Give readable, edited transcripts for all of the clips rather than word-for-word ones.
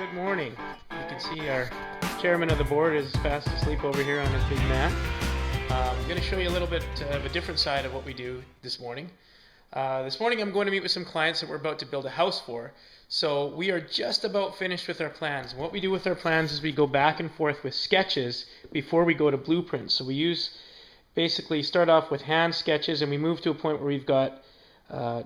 Good morning. You can see our chairman of the board is fast asleep over here on his big mat. I'm going to show you a little bit of a different side of what we do this morning. This morning I'm going to meet with some clients that we're about to build a house for. So we are just about finished with our plans. And what we do with our plans is we go back and forth with sketches before we go to blueprints. So we basically start off with hand sketches and we move to a point where we've got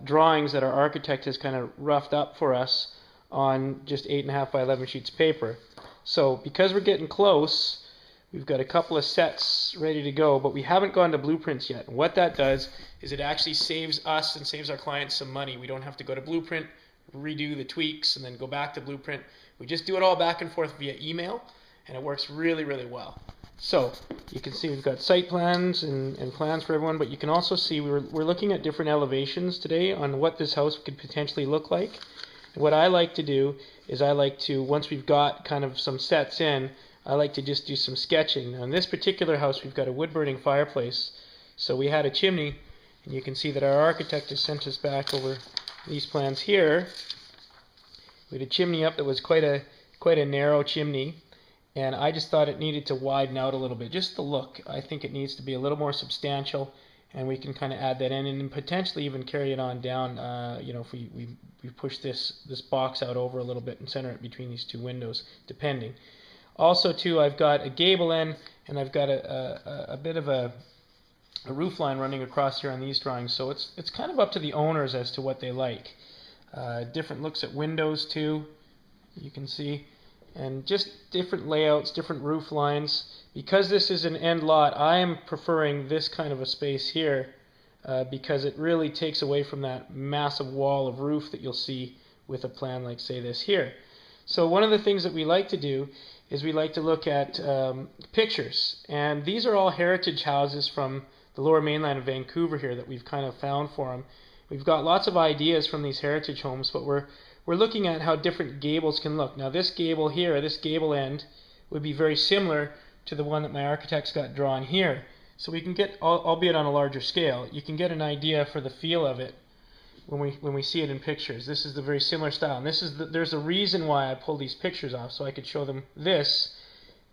drawings that our architect has kind of roughed up for us on just 8.5 by 11 sheets of paper. So because we're getting close, we've got a couple of sets ready to go, but we haven't gone to blueprints yet. And what that does is it actually saves us and saves our clients some money. We don't have to go to blueprint, redo the tweaks, and then go back to blueprint. We just do it all back and forth via email, and it works really, really well. So you can see we've got site plans and plans for everyone, but you can also see we're looking at different elevations today on what this house could potentially look like. What I like to do is once we've got kind of some sets in, I like to just do some sketching. Now in this particular house we've got a wood burning fireplace, so we had a chimney, and you can see that our architect has sent us back over these plans here. We had a chimney up that was quite a narrow chimney, and I just thought it needed to widen out a little bit, just the look. I think it needs to be a little more substantial, and we can kind of add that in and potentially even carry it on down, if we push this box out over a little bit and center it between these two windows, depending. Also too, I've got a gable end and I've got a bit of a roof line running across here on these drawings, so it's kind of up to the owners as to what they like. Different looks at windows too, you can see, and just different layouts, different roof lines. Because this is an end lot, I am preferring this kind of a space here because it really takes away from that massive wall of roof that you'll see with a plan like, say, this here. So one of the things that we like to do is we like to look at pictures, and these are all heritage houses from the Lower Mainland of Vancouver here that we've kind of found for them. We've got lots of ideas from these heritage homes, but we're looking at how different gables can look. Now this gable here, this gable end, would be very similar to the one that my architect's got drawn here. So we can get, albeit on a larger scale, you can get an idea for the feel of it when we see it in pictures. This is the very similar style, and there's a reason why I pulled these pictures off, so I could show them this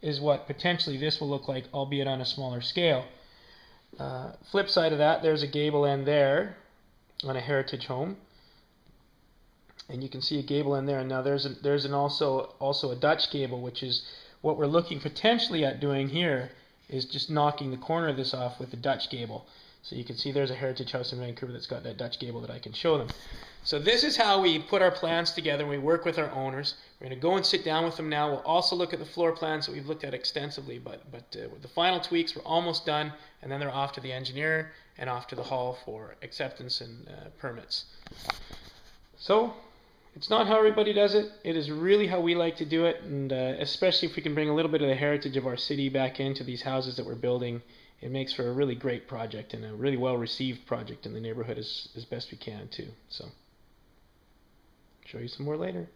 is what potentially this will look like, albeit on a smaller scale. Flip side of that, there's a gable end there on a heritage home, and you can see a gable end there. And now there's also a Dutch gable, which is what we're looking potentially at doing here, is just knocking the corner of this off with the Dutch gable. So you can see there's a heritage house in Vancouver that's got that Dutch gable that I can show them. So this is how we put our plans together. We work with our owners. We're going to go and sit down with them now. We'll also look at the floor plans that we've looked at extensively, but with the final tweaks, we're almost done, and then they're off to the engineer and off to the hall for acceptance and permits. So it's not how everybody does it. It is really how we like to do it, and especially if we can bring a little bit of the heritage of our city back into these houses that we're building, it makes for a really great project and a really well-received project in the neighborhood as best we can too. So, show you some more later.